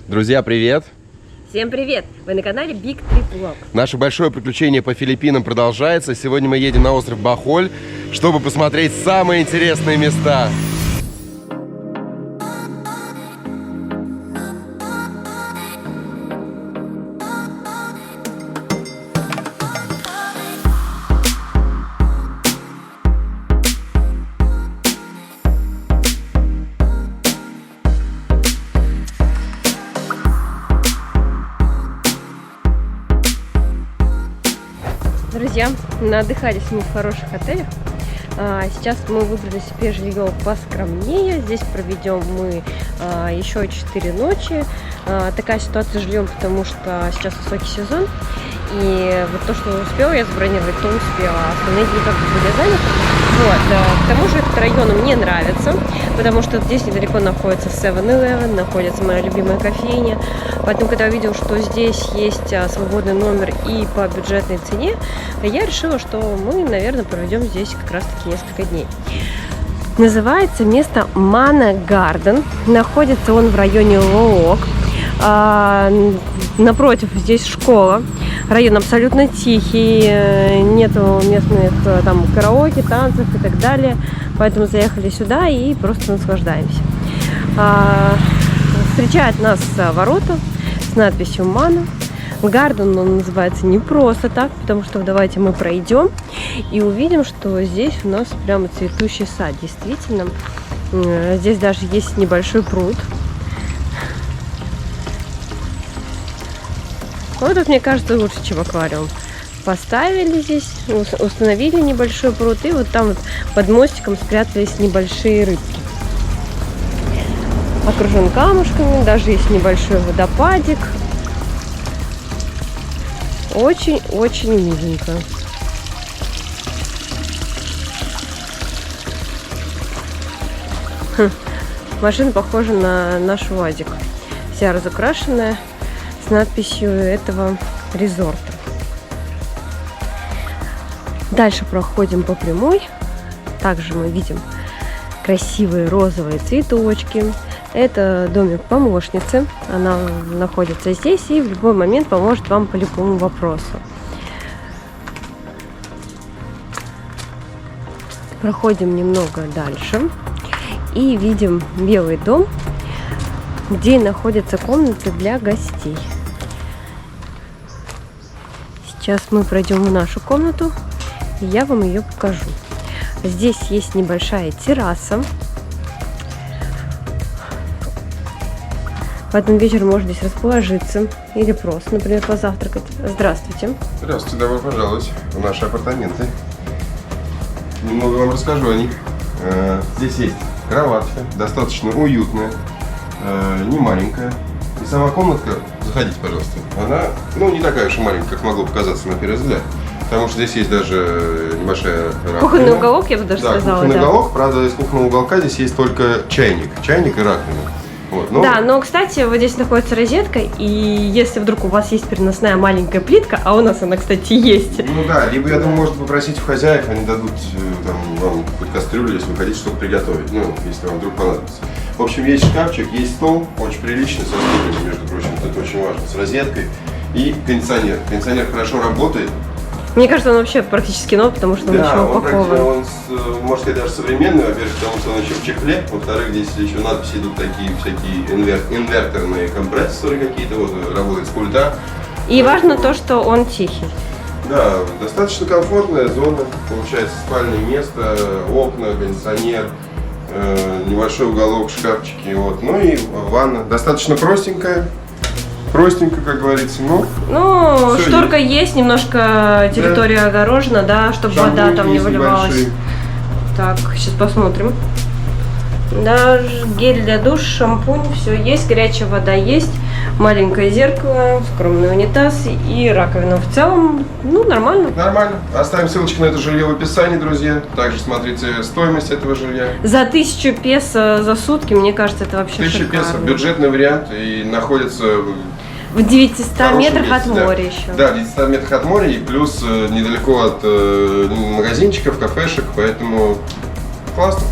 Друзья, привет! Всем привет! Вы на канале Big Trip Vlog. Наше большое приключение по Филиппинам продолжается. Сегодня мы едем на остров Бохоль, чтобы посмотреть самые интересные места. Друзья, отдыхались мы в хороших отелях. Сейчас мы выбрали себе жилье поскромнее. Здесь проведем мы еще 4 ночи. Такая ситуация с жильем, потому что сейчас высокий сезон. И вот то, что успела я забронировать, то успела. Остальные дни как бы были заняты. Вот. К тому же этот район мне нравится, потому что здесь недалеко находится 7-Eleven, находится моя любимая кофейня. Поэтому, когда я увидела, что здесь есть свободный номер и по бюджетной цене, я решила, что мы, наверное, проведем здесь как раз-таки несколько дней. Называется место Мана Гарден. Находится он в районе Лоок. Напротив здесь школа. Район абсолютно тихий, нету местных там караоке, танцев и так далее. Поэтому заехали сюда и просто наслаждаемся. Встречает нас ворота с надписью Мана. Гарден он называется не просто так, потому что давайте мы пройдем и увидим, что здесь у нас прямо цветущий сад. Действительно, здесь даже есть небольшой пруд. Вот тут, мне кажется, лучше, чем аквариум. Поставили здесь, установили небольшой пруд, и вот там вот под мостиком спрятались небольшие рыбки. Окружен камушками, даже есть небольшой водопадик. Очень-очень миленько. Машина похожа на наш УАЗик. Вся разукрашенная, с надписью этого резорта. Дальше проходим по прямой. Также мы видим красивые розовые цветочки. Это домик помощницы. Она находится здесь и в любой момент поможет вам по любому вопросу. Проходим немного дальше и видим белый дом, где находятся комнаты для гостей. Сейчас мы пройдем в нашу комнату, и я вам ее покажу. Здесь есть небольшая терраса. В этом вечером можно здесь расположиться или просто, например, позавтракать. Здравствуйте. Здравствуйте, добро пожаловать в наши апартаменты. Немного вам расскажу о них. Здесь есть кроватка, достаточно уютная, не маленькая. И сама комнатка, заходите, пожалуйста, она, не такая уж и маленькая, как могло показаться на первый взгляд. Потому что здесь есть даже небольшая раковина. Кухонный уголок, я бы даже сказала. Кухонный уголок, правда, из кухонного уголка здесь есть только чайник и раковина. Вот, Да, но, кстати, вот здесь находится розетка, и если вдруг у вас есть переносная маленькая плитка, а у нас она, кстати, есть. Либо, я думаю, можно попросить у хозяев, они дадут вам хоть кастрюлю, если вы хотите что-то приготовить, если вам вдруг понадобится. В общем, есть шкафчик, есть стол, очень приличный, со стульями, между прочим, это очень важно, с розеткой, и кондиционер. Кондиционер хорошо работает. Мне кажется, он вообще практически новый, потому что он еще упакован. Он, можно сказать, даже современный, во-первых, потому что он еще в чехле, во-вторых, здесь еще надписи идут такие всякие инверторные компрессоры какие-то, работает с пульта. И важно то, что он тихий. Да, достаточно комфортная зона, получается спальное место, окна, кондиционер, небольшой уголок, шкафчики, ну и ванна, достаточно простенькая. Простенько, как говорится, шторка есть, немножко территория огорожена, да, чтобы вода там не выливалась. Большие. Так, сейчас посмотрим. Да, гель для душа, шампунь, все есть, горячая вода есть, маленькое зеркало, скромный унитаз и раковина. В целом, нормально. Нормально. Оставим ссылочку на это жилье в описании, друзья. Также смотрите стоимость этого жилья. За 1000 песо за сутки, мне кажется, это вообще 1000 шикарно. песо, бюджетный вариант, и находится в 900 метрах от моря еще. Да, в 900 метрах от моря, и плюс недалеко от магазинчиков, кафешек, поэтому классно.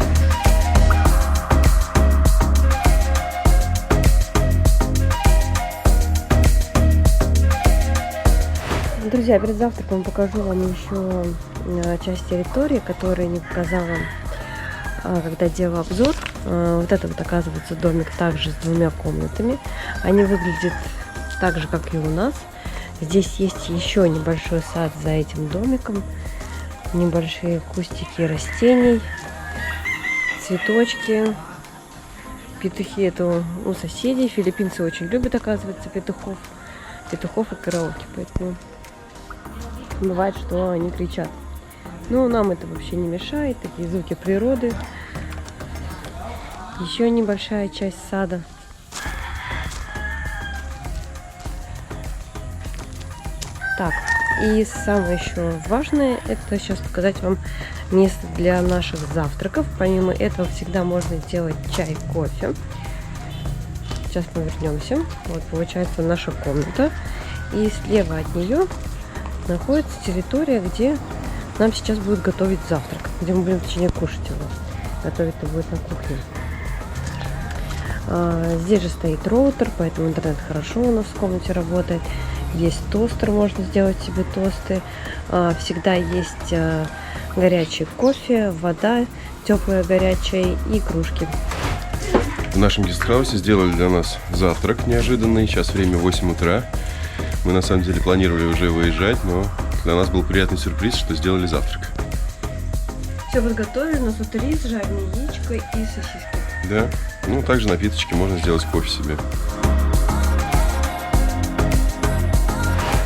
Друзья, перед завтраком покажу вам еще часть территории, которую не показала, когда делала обзор. Вот это вот, оказывается, домик также с 2 комнатами. Они выглядят так же, как и у нас. Здесь есть еще небольшой сад за этим домиком. Небольшие кустики растений, цветочки. Петухи это у соседей. Филиппинцы очень любят, оказывается, петухов и караоке. Поэтому бывает, что они кричат. Но нам это вообще не мешает. Такие звуки природы. Еще небольшая часть сада. Так, и самое еще важное, это сейчас показать вам место для наших завтраков. Помимо этого всегда можно делать чай, кофе. Сейчас мы вернемся. Вот получается наша комната. И слева от нее находится территория, где нам сейчас будут готовить завтрак. Где мы будем, точнее, кушать его. Готовить-то будет на кухне. Здесь же стоит роутер, поэтому интернет хорошо у нас в комнате работает. Есть тостер, можно сделать себе тосты. Всегда есть горячий кофе, вода теплая, горячая и кружки. В нашем гестхаусе сделали для нас завтрак неожиданный. Сейчас время 8 утра. Мы на самом деле планировали уже выезжать, но для нас был приятный сюрприз, что сделали завтрак. Все подготовили. У нас тут рис, жареное яичко и сосиски. Да. Ну, также напиточки, можно сделать кофе себе.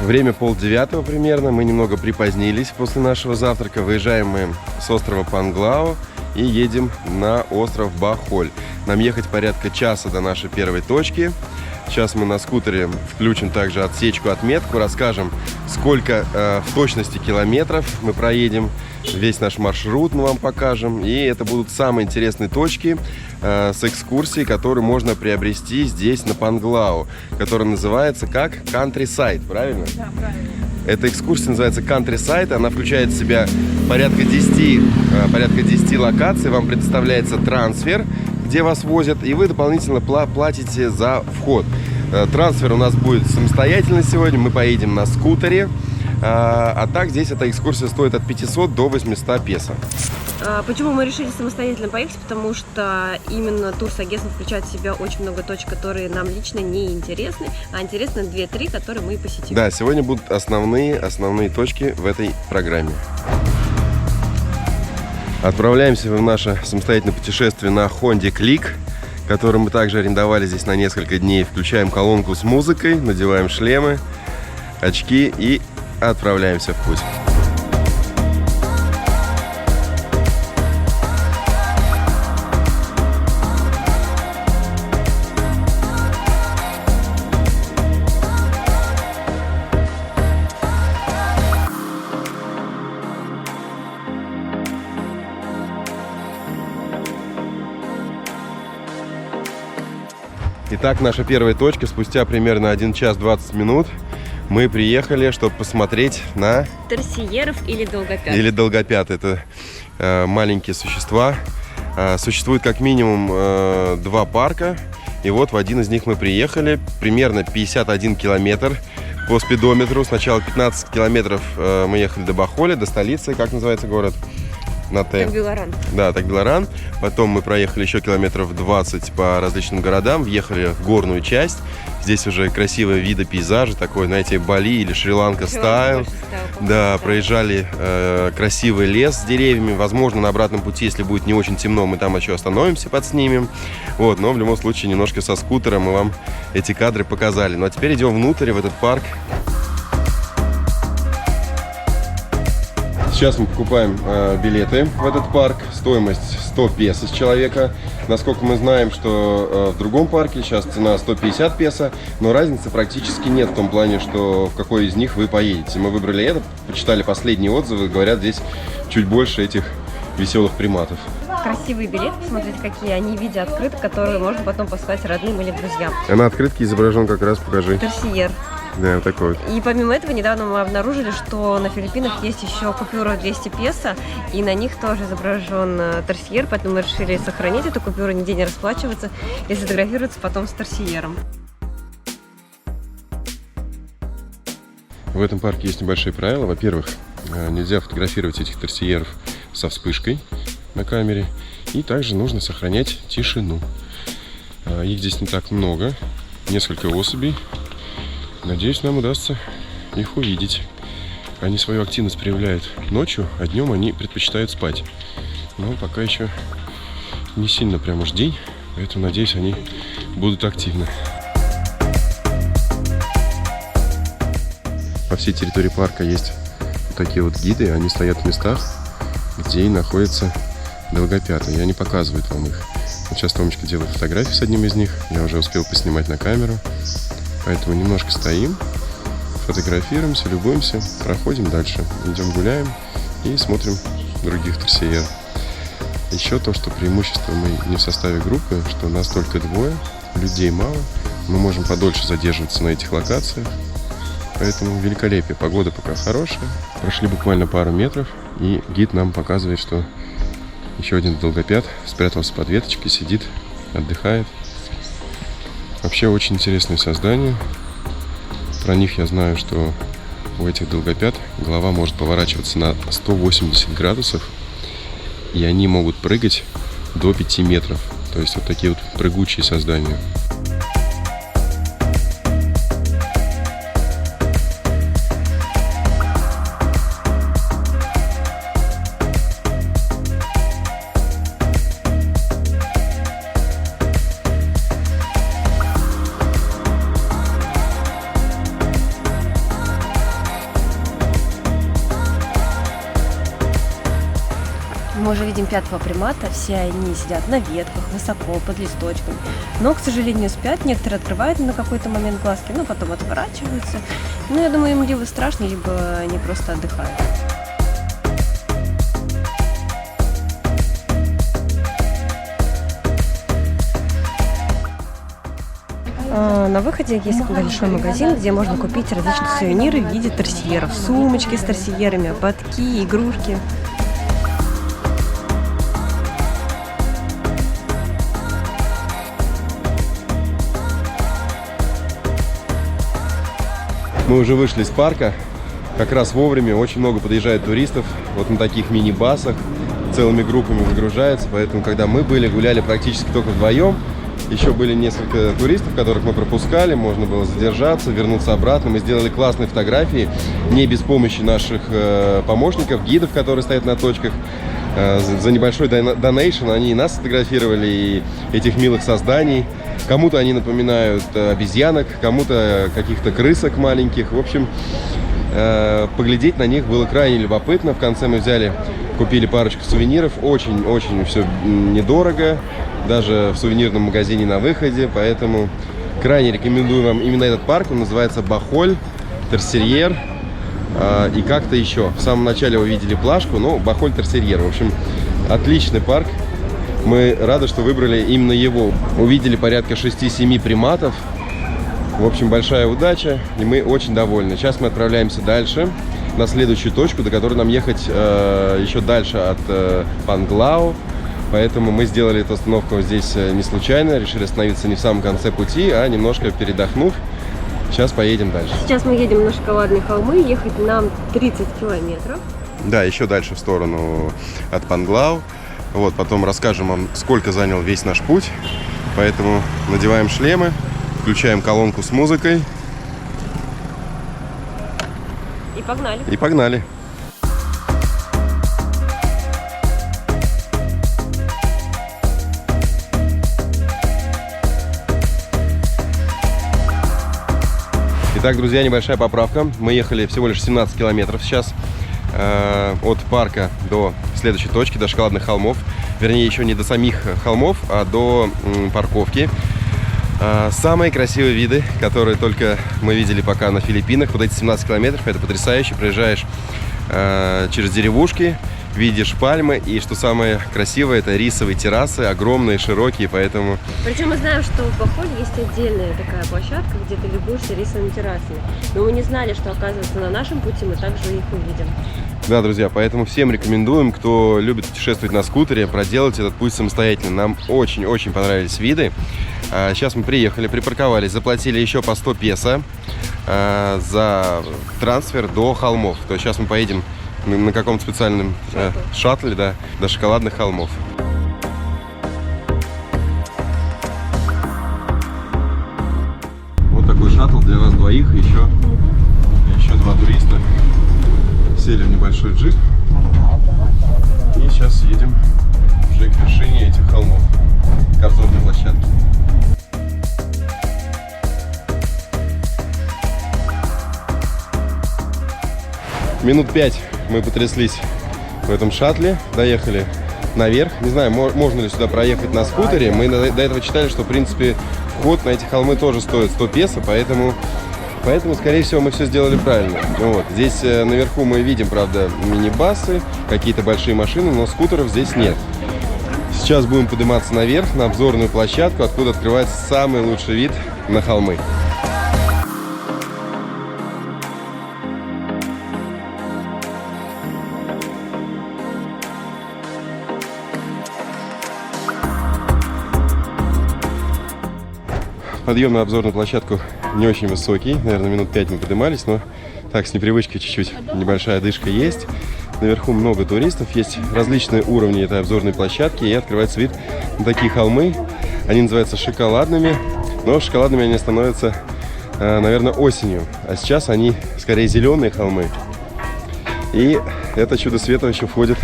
Время 8:30 примерно, мы немного припозднились после нашего завтрака. Выезжаем мы с острова Панглау и едем на остров Бахоль. Нам ехать порядка часа до нашей первой точки. Сейчас мы на скутере включим также отсечку-отметку, расскажем, сколько в точности километров мы проедем. Весь наш маршрут мы вам покажем. И это будут самые интересные точки с экскурсией, которые можно приобрести здесь, на Панглау, которая называется как Countryside, правильно? Да, правильно. Эта экскурсия называется Countryside. Она включает в себя порядка 10 локаций. Вам предоставляется трансфер, где вас возят, и вы дополнительно платите за вход. Трансфер у нас будет самостоятельно сегодня. Мы поедем на скутере. А так здесь эта экскурсия стоит от 500 до 800 песо. Почему мы решили самостоятельно поехать? Потому что именно турсагентство включает в себя очень много точек, которые нам лично не интересны, а интересны 2-3, которые мы и посетим. Да, сегодня будут основные точки в этой программе. Отправляемся в наше самостоятельное путешествие на Honda Click, который мы также арендовали здесь на несколько дней. Включаем колонку с музыкой, надеваем шлемы, очки и отправляемся в путь. Итак, наша первая точка. Спустя примерно 1 час 20 минут мы приехали, чтобы посмотреть на торсиеров или долгопят. Или долгопят. Это маленькие существа. Существует как минимум 2 парка. И вот в один из них мы приехали. Примерно 51 километр по спидометру. Сначала 15 километров мы ехали до Бахоля, до столицы. Как называется город? На Т. Такбиларан. Да, Такбиларан. Потом мы проехали еще километров 20 по различным городам, въехали в горную часть. Здесь уже красивые виды, пейзажи, такой, знаете, Бали или Шри-Ланка стайл. Да, проезжали красивый лес с деревьями. Возможно, на обратном пути, если будет не очень темно, мы там еще остановимся, подснимем. Вот, но в любом случае немножко со скутера мы вам эти кадры показали. Ну а теперь идем внутрь, в этот парк. Сейчас мы покупаем билеты в этот парк. Стоимость 100 песо с человека. Насколько мы знаем, что в другом парке сейчас цена 150 песо, но разницы практически нет в том плане, что в какой из них вы поедете. Мы выбрали этот, почитали последние отзывы, говорят, здесь чуть больше этих веселых приматов. Красивые билеты, посмотрите, какие они в виде открыток, которые можно потом послать родным или друзьям. А на открытке изображен как раз, покажи. Торсиер. Да, вот такой вот. И помимо этого, недавно мы обнаружили, что на Филиппинах есть еще купюра 200 песо, и на них тоже изображен торсиер, поэтому мы решили сохранить эту купюру, нигде не расплачиваться и сфотографироваться потом с торсиером. В этом парке есть небольшие правила. Во-первых, нельзя фотографировать этих терсьеров со вспышкой на камере. И также нужно сохранять тишину. Их здесь не так много. Несколько особей. Надеюсь, нам удастся их увидеть. Они свою активность проявляют ночью, а днем они предпочитают спать. Но пока еще не сильно прям уж день, поэтому, надеюсь, они будут активны. По всей территории парка есть вот такие вот гиды. Они стоят в местах, где и находятся долгопяты. Я не показываю вам их. Вот сейчас Томочка делает фотографии с одним из них. Я уже успел поснимать на камеру. Поэтому немножко стоим, фотографируемся, любуемся, проходим дальше. Идем гуляем и смотрим других терсьер. Еще то, что преимущество мы не в составе группы, что нас только двое, людей мало. Мы можем подольше задерживаться на этих локациях. Поэтому великолепие. Погода пока хорошая. Прошли буквально пару метров, и гид нам показывает, что еще один долгопят спрятался под веточкой, сидит, отдыхает. Вообще очень интересные создания. Про них я знаю, что у этих долгопят голова может поворачиваться на 180 градусов, и они могут прыгать до 5 метров. То есть вот такие вот прыгучие создания. Мы уже видим пятого примата, все они сидят на ветках, высоко, под листочками. Но, к сожалению, спят, некоторые открывают на какой-то момент глазки, но потом отворачиваются. Ну, я думаю, им либо страшно, либо они просто отдыхают. На выходе есть большой магазин, где можно купить различные сувениры в виде терсьеров. Сумочки с терсьерами, ободки, игрушки. Мы уже вышли из парка, как раз вовремя, очень много подъезжает туристов, вот на таких мини-басах, целыми группами выгружаются, поэтому, когда мы были, гуляли практически только вдвоем, еще были несколько туристов, которых мы пропускали, можно было задержаться, вернуться обратно, мы сделали классные фотографии, не без помощи наших помощников, гидов, которые стоят на точках, за небольшой донейшн они и нас сфотографировали, и этих милых созданий. Кому-то они напоминают обезьянок, кому-то каких-то крысок маленьких. В общем, поглядеть на них было крайне любопытно. В конце мы купили парочку сувениров. Очень-очень все недорого. Даже в сувенирном магазине на выходе. Поэтому крайне рекомендую вам именно этот парк. Он называется Бахоль, Терсьер и как-то еще. В самом начале вы видели плашку, но Бахоль Терсьер. В общем, отличный парк. Мы рады, что выбрали именно его. Увидели порядка 6-7 приматов. В общем, большая удача, и мы очень довольны. Сейчас мы отправляемся дальше, на следующую точку, до которой нам ехать еще дальше от Панглау. Поэтому мы сделали эту остановку здесь не случайно. Решили остановиться не в самом конце пути, а немножко передохнув. Сейчас поедем дальше. Сейчас мы едем на Шоколадные холмы. Ехать нам 30 километров. Да, еще дальше в сторону от Панглау. Вот, потом расскажем вам, сколько занял весь наш путь. Поэтому надеваем шлемы, включаем колонку с музыкой. И погнали. И погнали. Итак, друзья, небольшая поправка. Мы ехали всего лишь 17 километров сейчас от парка до следующей точки, до Шоколадных холмов. Вернее, еще не до самих холмов, а до парковки. Самые красивые виды, которые только мы видели пока на Филиппинах. Вот эти 17 километров, это потрясающе. Проезжаешь через деревушки, видишь пальмы. И что самое красивое, это рисовые террасы, огромные, широкие, поэтому... Причем мы знаем, что в Бахоле есть отдельная такая площадка, где ты любуешься рисовыми террасами. Но мы не знали, что, оказывается, на нашем пути мы также их увидим. Да, друзья, поэтому всем рекомендуем, кто любит путешествовать на скутере, проделать этот путь самостоятельно. Нам очень-очень понравились виды. Сейчас мы приехали, припарковались, заплатили еще по 100 песо. за трансфер до холмов. То есть сейчас мы поедем на каком-то специальном шаттле, да, до шоколадных холмов. Вот такой шаттл для вас двоих, и еще два туриста сели в небольшой джип. И сейчас едем уже к вершине этих холмов, к обзорной площадке. Минут 5 мы потряслись в этом шаттле, доехали наверх. Не знаю, можно ли сюда проехать на скутере. Мы до этого читали, что, в принципе, вход на эти холмы тоже стоит 100 песо, поэтому, скорее всего, мы все сделали правильно. Вот. Здесь наверху мы видим, правда, мини-басы, какие-то большие машины, но скутеров здесь нет. Сейчас будем подниматься наверх, на обзорную площадку, откуда открывается самый лучший вид на холмы. Подъем на обзорную площадку не очень высокий, наверное, минут 5 мы поднимались, но так, с непривычкой чуть-чуть небольшая одышка есть. Наверху много туристов, есть различные уровни этой обзорной площадки, и открывается вид на такие холмы. Они называются шоколадными, но шоколадными они становятся, наверное, осенью, а сейчас они скорее зеленые холмы. И это чудо света еще входит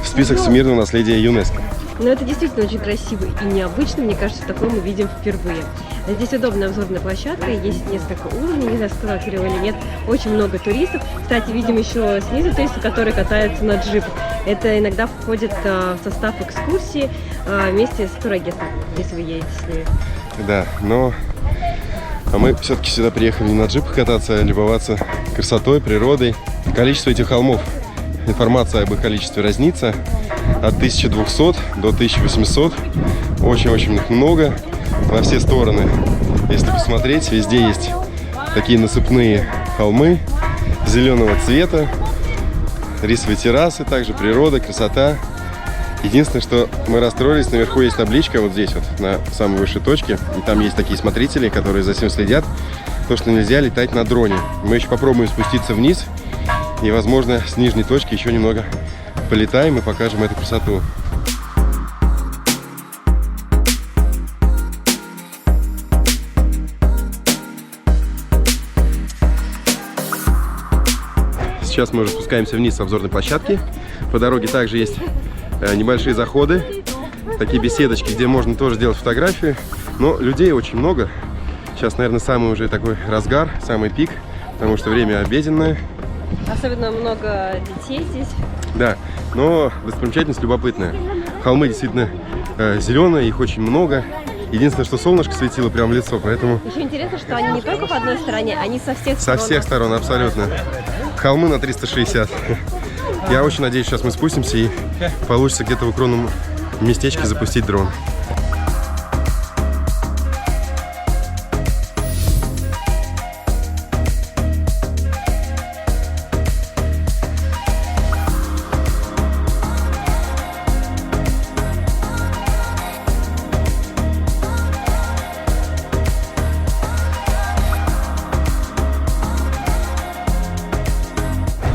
в список всемирного наследия ЮНЕСКО. Но это действительно очень красиво и необычно. Мне кажется, такое мы видим впервые. Здесь удобная обзорная площадка, есть несколько уровней, не знаю, сказал Кирилл или нет. Очень много туристов. Кстати, видим еще снизу туристы, которые катаются на джипах. Это иногда входит в состав экскурсии вместе с турагентом, если вы едете с ними. Да, но мы все-таки сюда приехали не на джипах кататься, а любоваться красотой, природой. Количество этих холмов, информация об их количестве разнится от 1200 до 1800. Очень-очень их много во все стороны. Если посмотреть, везде есть такие насыпные холмы зеленого цвета, рисовые террасы, также природа, красота. Единственное, что мы расстроились, наверху есть табличка, вот здесь вот, на самой высшей точке, и там есть такие смотрители, которые за всем следят, то, что нельзя летать на дроне. Мы еще попробуем спуститься вниз, и, возможно, с нижней точки еще немного полетаем и покажем эту красоту. Сейчас мы уже спускаемся вниз с обзорной площадки. По дороге также есть небольшие заходы, такие беседочки, где можно тоже делать фотографии. Но людей очень много. Сейчас, наверное, самый уже такой разгар, самый пик, потому что время обеденное. Особенно много детей здесь. Да, но достопримечательность любопытная. Холмы действительно зеленые, их очень много. Единственное, что солнышко светило прямо в лицо, поэтому... Еще интересно, что они не только по одной стороне, они со всех сторон. Со всех сторон, абсолютно. Холмы на 360. Я очень надеюсь, сейчас мы спустимся и получится где-то в укромном местечке запустить дрон.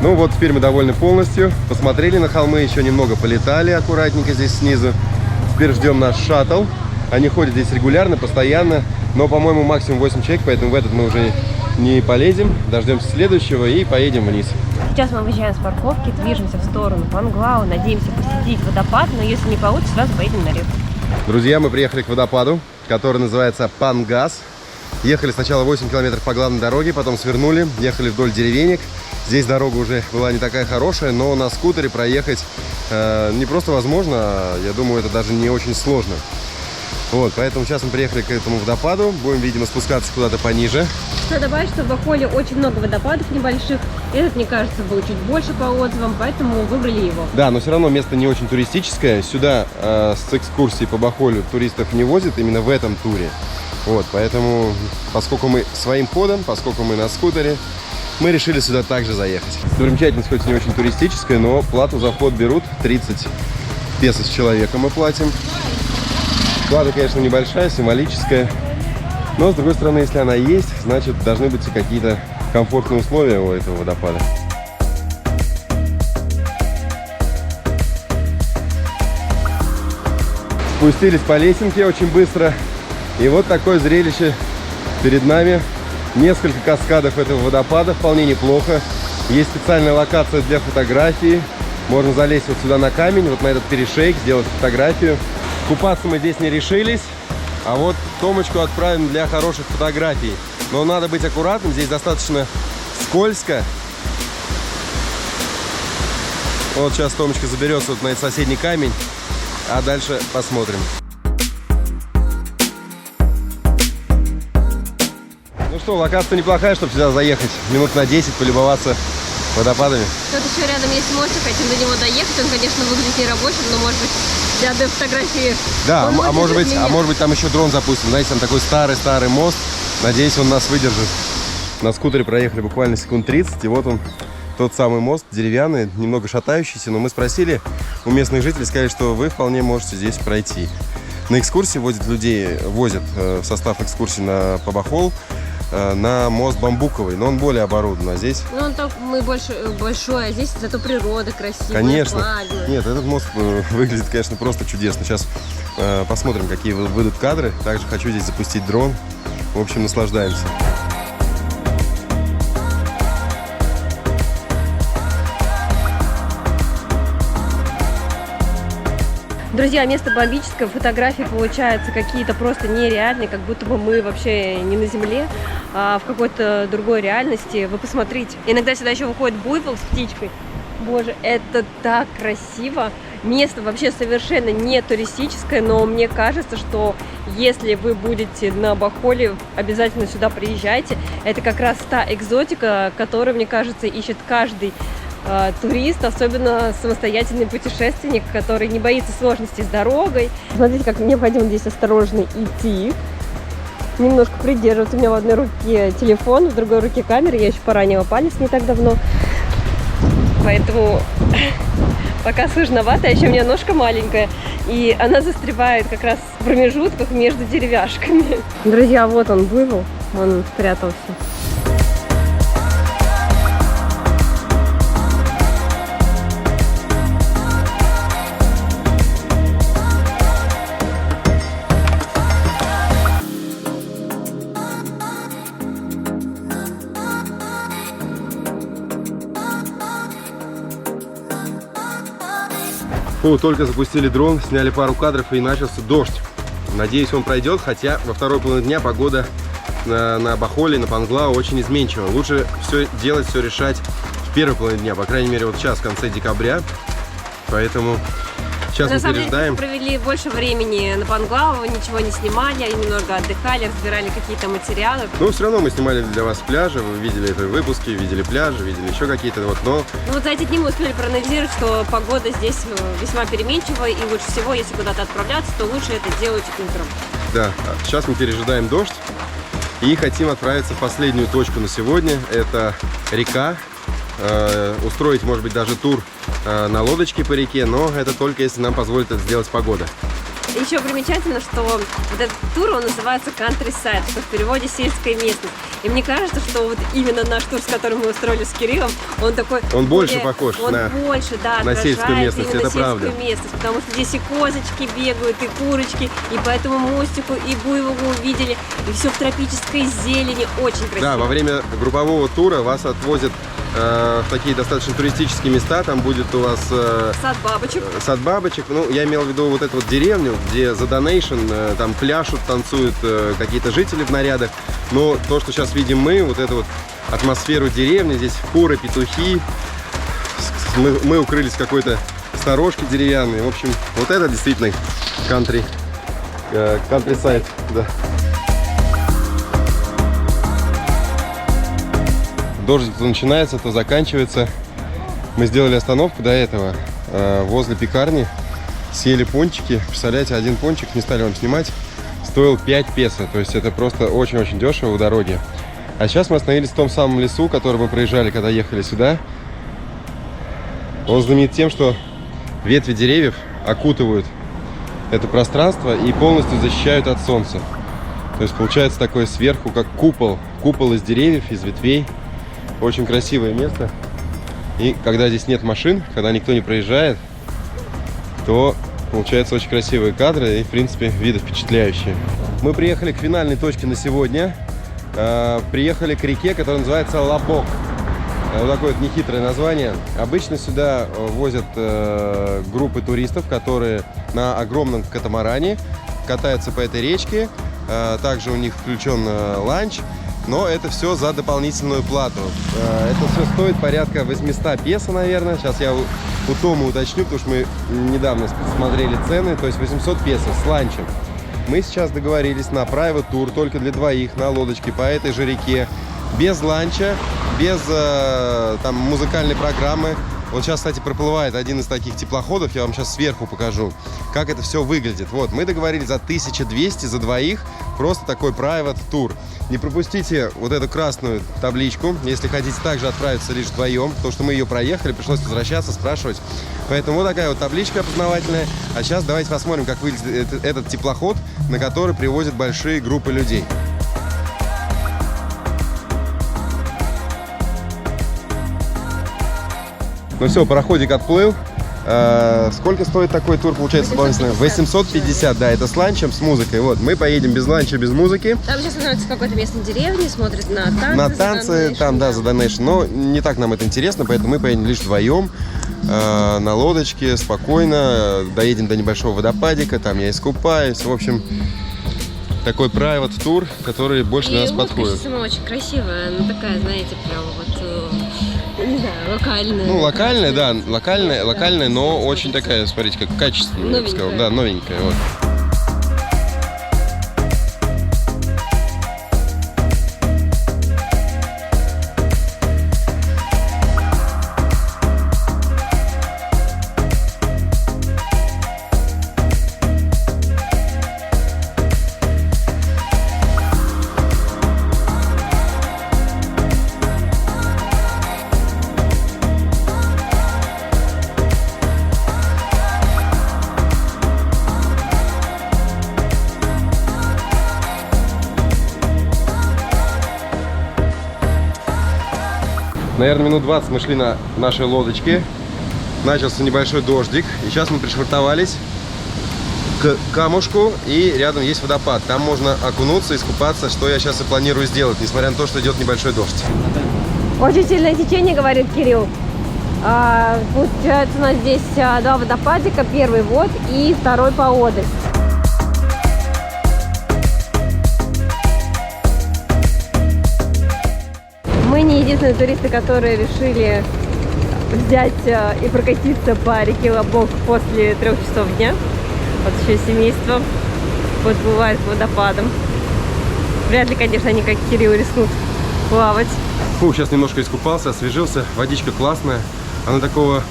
Ну вот, теперь мы довольны полностью. Посмотрели на холмы, еще немного полетали аккуратненько здесь снизу. Теперь ждем наш шаттл. Они ходят здесь регулярно, постоянно. Но, по-моему, максимум 8 человек, поэтому в этот мы уже не полезем. Дождемся следующего и поедем вниз. Сейчас мы выезжаем с парковки, движемся в сторону Панглау. Надеемся посетить водопад, но если не получится, сразу поедем на риф. Друзья, мы приехали к водопаду, который называется Пангас. Ехали сначала 8 километров по главной дороге, потом свернули, ехали вдоль деревенек. Здесь дорога уже была не такая хорошая, но на скутере проехать не просто возможно, а я думаю, это даже не очень сложно. Вот, поэтому сейчас мы приехали к этому водопаду, будем, видимо, спускаться куда-то пониже. Надо добавить, что в Ахоле очень много водопадов небольших. Этот, мне кажется, был чуть больше по отзывам, поэтому выбрали его. Да, но все равно место не очень туристическое. Сюда с экскурсией по Бахолю туристов не возят именно в этом туре. Вот, поэтому, поскольку мы своим ходом, поскольку мы на скутере, мы решили сюда также заехать. Достопримечательность хоть и не очень туристическая, но плату за вход берут. 30 песо с человека мы платим. Плата, конечно, небольшая, символическая. Но, с другой стороны, если она есть, значит, должны быть и какие-то комфортные условия у этого водопада. Спустились по лесенке очень быстро. И вот такое зрелище перед нами. Несколько каскадов этого водопада, вполне неплохо. Есть специальная локация для фотографии. Можно залезть вот сюда на камень, вот на этот перешейк, сделать фотографию. Купаться мы здесь не решились, а вот Томочку отправим для хороших фотографий. Но надо быть аккуратным, здесь достаточно скользко. Вот сейчас Томочка заберется вот на этот соседний камень, а дальше посмотрим. Ну что, локация неплохая, чтобы сюда заехать. Минут на 10 полюбоваться водопадами. Тут еще рядом есть мостик, хотим до него доехать. Он, конечно, выглядит нерабочим, но, может быть, для фотографии. Да, а может быть там еще дрон запустим. Знаете, там такой старый мост. Надеюсь, он нас выдержит. На скутере проехали буквально секунд 30, и вот он, тот самый мост, деревянный, немного шатающийся. Но мы спросили у местных жителей, сказали, что вы вполне можете здесь пройти. На экскурсии возят в состав экскурсии на Пабахол, на мост Бамбуковый, но он более оборудован, а здесь... Ну, он так большой, а здесь зато природа красивая. Конечно. Пальмы. Нет, этот мост выглядит, конечно, просто чудесно. Сейчас посмотрим, какие выйдут кадры. Также хочу здесь запустить дрон. В общем, наслаждаемся. Друзья, место бомбическое, фотографии получаются какие-то просто нереальные, как будто бы мы вообще не на земле, а в какой-то другой реальности. Вы посмотрите, иногда сюда еще выходит буйвол с птичкой. Боже, это так красиво. Место вообще совершенно не туристическое, но мне кажется, что если вы будете на Бахоле, обязательно сюда приезжайте. Это как раз та экзотика, которую, мне кажется, ищет каждый турист, особенно самостоятельный путешественник, который не боится сложностей с дорогой. Смотрите, как необходимо здесь осторожно идти, немножко придерживаться. У меня в одной руке телефон, в другой руке камера. Я еще поранила палец не так давно, поэтому пока сложновато. А еще у меня ножка маленькая, и она застревает как раз в промежутках между деревяшками. Друзья, вот он, буйвол, он спрятался. Ну, только запустили дрон, сняли пару кадров, и начался дождь. Надеюсь, он пройдет, хотя во второй половине дня погода на Бахоле, на Панглау очень изменчива. Лучше все делать, все решать в первой половине дня, по крайней мере, вот сейчас, в конце декабря. Поэтому сейчас мы переждаем. Мы провели больше времени на Панглау, ничего не снимали, немного отдыхали, разбирали какие-то материалы. Но все равно мы снимали для вас пляжи, вы видели это в выпуске, видели пляжи, видели еще какие-то вот, но... Ну вот за эти дни мы успели проанализировать, что погода здесь весьма переменчивая, и лучше всего, если куда-то отправляться, то лучше это делать утром. Да, сейчас мы пережидаем дождь и хотим отправиться в последнюю точку на сегодня. Это река. Устроить, может быть, даже тур на лодочке по реке, но это только если нам позволит это сделать погода. Еще примечательно, что вот этот тур, он называется Countryside, что в переводе сельская местность. И мне кажется, что вот именно наш тур, с которым мы устроили с Кириллом, он такой... Он больше похож на сельскую местность, это правда. Местность, потому что здесь и козочки бегают, и курочки, и по этому мостику, и буйволу увидели, и все в тропической зелени, очень красиво. Да, во время группового тура вас отвозят в такие достаточно туристические места, там будет у вас сад бабочек. Сад бабочек, ну, я имел в виду вот эту вот деревню, где за донейшн там пляшут, танцуют какие-то жители в нарядах. Но то, что сейчас видим мы, вот эту вот атмосферу деревни, здесь куры, петухи, мы укрылись в какой-то сторожке деревянной. В общем, вот это действительно countryside, да. Дождик то начинается, то заканчивается. Мы сделали остановку до этого возле пекарни. Съели пончики. Представляете, один пончик, не стали вам снимать, стоил 5 песо. То есть это просто очень-очень дешево у дороги. А сейчас мы остановились в том самом лесу, который мы проезжали, когда ехали сюда. Он знаменит тем, что ветви деревьев окутывают это пространство и полностью защищают от солнца. То есть получается такое сверху, как купол. Купол из деревьев, из ветвей. Очень красивое место. И когда здесь нет машин, когда никто не проезжает, то получаются очень красивые кадры и, в принципе, виды впечатляющие. Мы приехали к финальной точке на сегодня. Приехали к реке, которая называется Лабок. Вот такое вот нехитрое название. Обычно сюда возят группы туристов, которые на огромном катамаране катаются по этой речке. Также у них включен ланч, но это все за дополнительную плату. Это все стоит порядка 800 песо, наверное. Сейчас я у Тома уточню, потому что мы недавно смотрели цены. То есть 800 песо с ланчем. Мы сейчас договорились на private тур только для двоих на лодочке по этой же реке. Без ланча, без там музыкальной программы. Вот сейчас, кстати, проплывает один из таких теплоходов. Я вам сейчас сверху покажу, как это все выглядит. Вот, мы договорились за 1200 за двоих. Просто такой private тур. Не пропустите вот эту красную табличку, если хотите также отправиться лишь вдвоем, потому что мы ее проехали, пришлось возвращаться, спрашивать. Поэтому вот такая вот табличка опознавательная. А сейчас давайте посмотрим, как выглядит этот теплоход, на который привозят большие группы людей. Ну все, пароходик отплыл. Сколько стоит такой тур, получается, дополнительно? 850, да, это с ланчем, с музыкой. Вот, мы поедем без ланча, без музыки. Там сейчас становится в какой-то местной деревне, смотрит на танцы. На танцы, там, да, за донейшн. Но не так нам это интересно, поэтому мы поедем лишь вдвоем. На лодочке, спокойно. Доедем до небольшого водопадика, там я искупаюсь. В общем, такой private тур, который больше для нас подходит. И лодка очень красивая, ну такая, знаете, прям вот... Не знаю, локальная. Ну, локальная, да, локальная, но очень такая, смотрите, как качественная, я бы сказал. Да, новенькая, вот. Наверное, минут 20 мы шли на нашей лодочке. Начался небольшой дождик. И сейчас мы пришвартовались к камушку. И рядом есть водопад. Там можно окунуться, искупаться, что я сейчас и планирую сделать, несмотря на то, что идет небольшой дождь. Очень сильное течение, говорит Кирилл. Получается, у нас здесь два водопадика. Первый вот и второй поодаль. Мы не единственные туристы, которые решили взять и прокатиться по реке Лабок после 3 часов дня. Вот еще семейство подплывает к водопадам. Вряд ли, конечно, они, как Кирилл, рискнут плавать. Фу, сейчас немножко искупался, освежился. Водичка классная. Она такого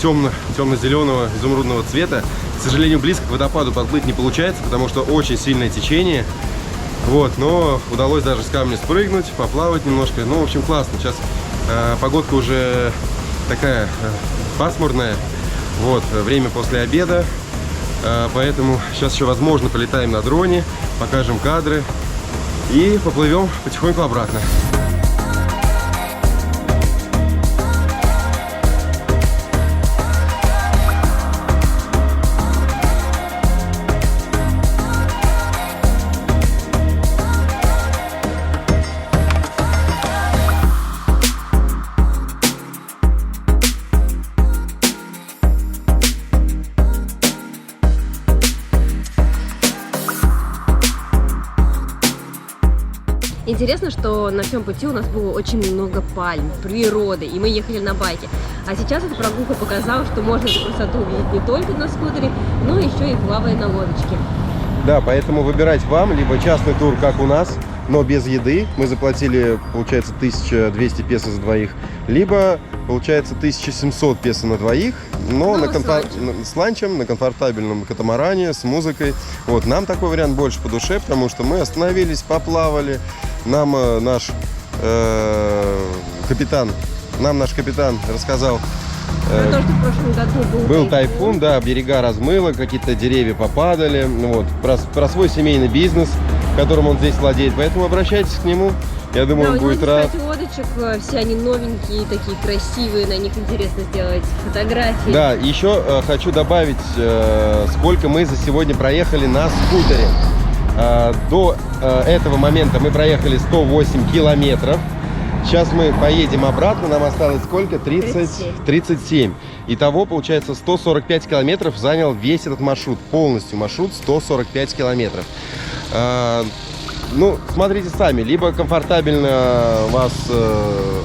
темно-зеленого, изумрудного цвета. К сожалению, близко к водопаду подплыть не получается, потому что очень сильное течение. Вот, но удалось даже с камня спрыгнуть, поплавать немножко. Ну, в общем, классно. Сейчас погодка уже такая пасмурная. Вот, время после обеда. Поэтому сейчас еще, возможно, полетаем на дроне, покажем кадры и поплывем потихоньку обратно. Интересно, что на всем пути у нас было очень много пальм, природы, и мы ехали на байке. А сейчас эта прогулка показала, что можно эту красоту увидеть не только на скутере, но еще и плавая на лодочке. Да, поэтому выбирать вам либо частный тур, как у нас, но без еды. Мы заплатили, получается, 1200 песо за двоих. Либо, получается, 1700 песо на двоих, но с ланчем, на комфортабельном катамаране, с музыкой. Вот, нам такой вариант больше по душе, потому что мы остановились, поплавали. Нам наш капитан рассказал, то, что в прошлом году был тайфун, да, берега размыло, какие-то деревья попадали. Вот, про свой семейный бизнес. которым он здесь владеет. Поэтому обращайтесь к нему. Я думаю, Да, он у него будет здесь, рад. кстати, лодочек, все они новенькие, такие красивые, на них интересно сделать фотографии. Да, еще хочу добавить, сколько мы за сегодня проехали на скутере. До этого момента мы проехали 108 километров. Сейчас мы поедем обратно, нам осталось сколько? 37. Итого, получается, 145 километров занял весь этот маршрут. Полностью маршрут 145 километров. Ну, смотрите сами, либо комфортабельно вас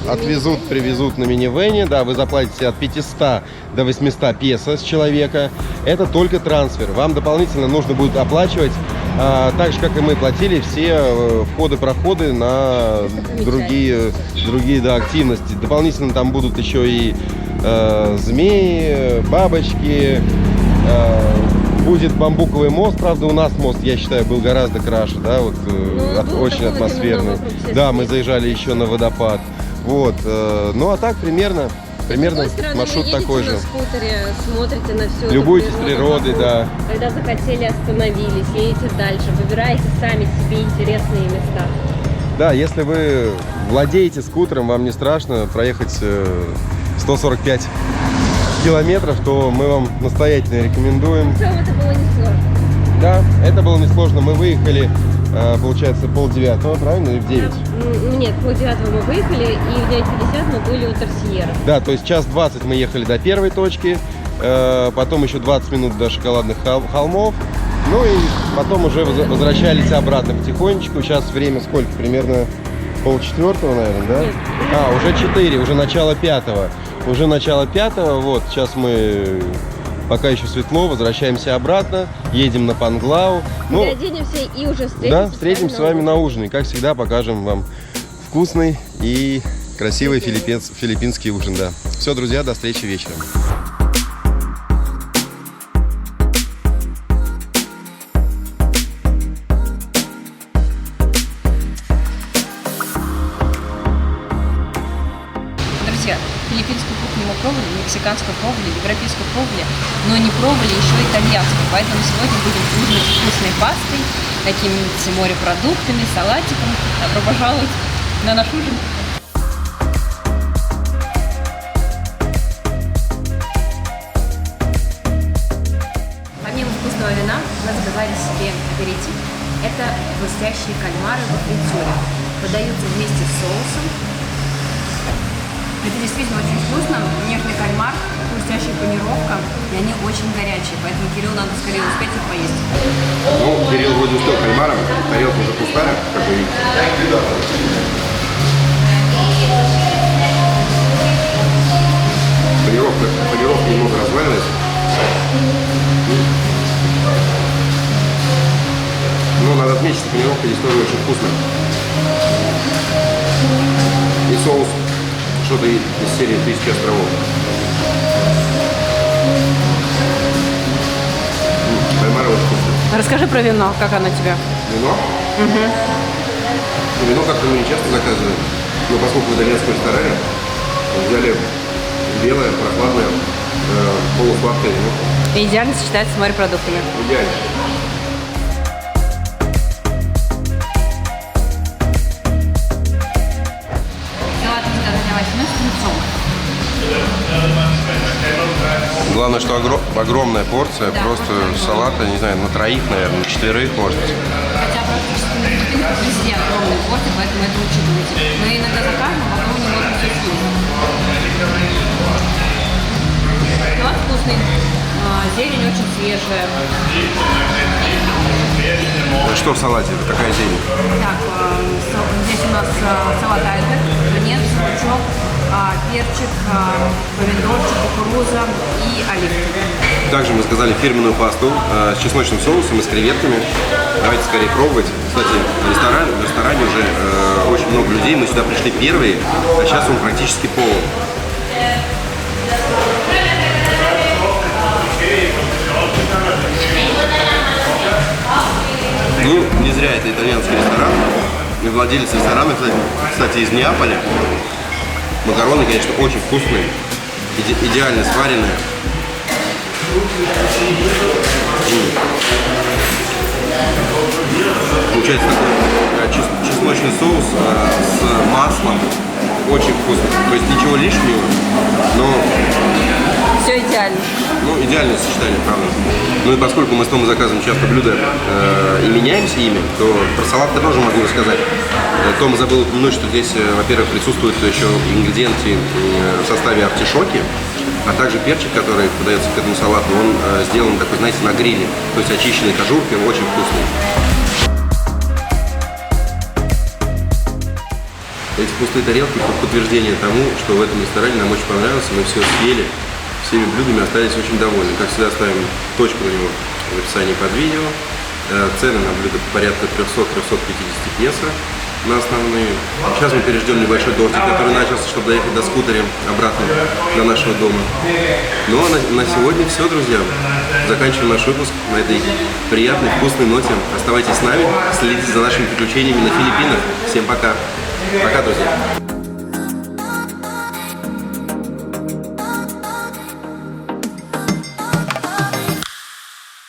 отвезут, привезут на минивэне, да, вы заплатите от 500 до 800 песо с человека. Это только трансфер. Вам дополнительно нужно будет оплачивать, так же, как и мы платили, все входы-проходы на другие да, активности. Дополнительно там будут еще и змеи, бабочки, будет бамбуковый мост. Правда, у нас мост, я считаю, был гораздо краше, да, вот, очень атмосферный. Да, мы заезжали еще на водопад. Вот, ну а так примерно маршрут такой же. На скутере, смотрите на все. Любуйтесь природой, да. Когда захотели, остановились, едете дальше, выбираете сами себе интересные места. Да, если вы владеете скутером, вам не страшно проехать 145 километров, то мы вам настоятельно рекомендуем. В целом это было несложно. Да, это было несложно. Мы выехали, получается, 8:30, правильно, или в 9? Нет, 8:30 мы выехали, и в 9:50 мы были у Торсьера. Да, то есть 1:20 мы ехали до первой точки, потом еще 20 минут до шоколадных холмов, ну и потом уже возвращались обратно потихонечку. Сейчас время сколько? Примерно 3:30, наверное, да? Нет. Уже 4, уже начало 5. Уже начало 5, вот, сейчас мы, пока еще светло, возвращаемся обратно, едем на Панглау. Ну, переоденемся и уже встретимся, да, встретимся с вами на ужине. И, как всегда, покажем вам вкусный и красивый филиппинский ужин, да. Все, друзья, до встречи вечером. Филиппинскую кухню мы пробовали, мексиканскую пробовали, европейскую пробовали, но не пробовали еще итальянскую. Поэтому сегодня будем ужинать вкусной пастой, какими-нибудь морепродуктами, салатиком. Добро пожаловать на наш ужин. Помимо вкусного вина мы заказали себе аперитив. Это хрустящие кальмары во фритюре. Подаются вместе с соусом. Это действительно очень вкусно, нежный кальмар, хрустящая панировка, и они очень горячие, поэтому Кириллу надо скорее успеть их поесть. Ну, Кирилл вроде успел кальмаром, тарелка уже пустая, как вы видите. Панировка немного разваливается. Но надо отметить, что панировка здесь тоже очень вкусная. И соус что-то из серии «Тысячи островов». Кальмары очень вкусные. Расскажи про вино, как оно тебе? Вино? Угу. Вино как-то мы не часто заказываем, но поскольку в итальянском ресторане взяли белое, прохладное, полусладкое вино. И идеально сочетается с морепродуктами. Идеально. Главное, что огромная порция, да, просто салата, не знаю, на троих, наверное, на 4, может быть. Хотя практически на Филиппинах везде огромные порции, поэтому это учитывайте. Мы иногда закажем, а потом не можем все съесть. Салат вкусный, зелень очень свежая. Что в салате? Какая зелень? Так, здесь у нас салат альбер, тунец, лучок, перчик, помидорчик, кукуруза и оливки. Также мы заказали фирменную пасту с чесночным соусом и с креветками. Давайте скорее пробовать. Кстати, в ресторане уже очень много людей. Мы сюда пришли первые, а сейчас он практически полон. Ну, не зря это итальянский ресторан. И владелец ресторана, кстати, из Неаполя. Макароны, конечно, очень вкусные, идеально сваренные. Получается такой чесночный соус с маслом. Очень вкусно. То есть ничего лишнего, но Все идеально. идеальное сочетание, правда. Ну и поскольку мы с Томом заказываем часто блюда и меняемся ими, то про салат тоже могу рассказать. Том забыл упомянуть, что здесь, во-первых, присутствуют еще ингредиенты в составе артишоки, а также перчик, который подается к этому салату, он сделан такой, знаете, на гриле, то есть очищенный кожуркой, очень вкусный. Эти пустые тарелки – подтверждение тому, что в этом ресторане нам очень понравилось, мы все съели, всеми блюдами остались очень довольны. Как всегда, ставим точку на него в описании под видео. Цены на блюда порядка 300-350 песо на основные. Сейчас мы переждем небольшой дождик, который начался, чтобы доехать до скутера обратно до нашего дома. Ну а на сегодня все, друзья. Заканчиваем наш выпуск на этой приятной, вкусной ноте. Оставайтесь с нами, следите за нашими приключениями на Филиппинах. Всем пока! Пока, друзья!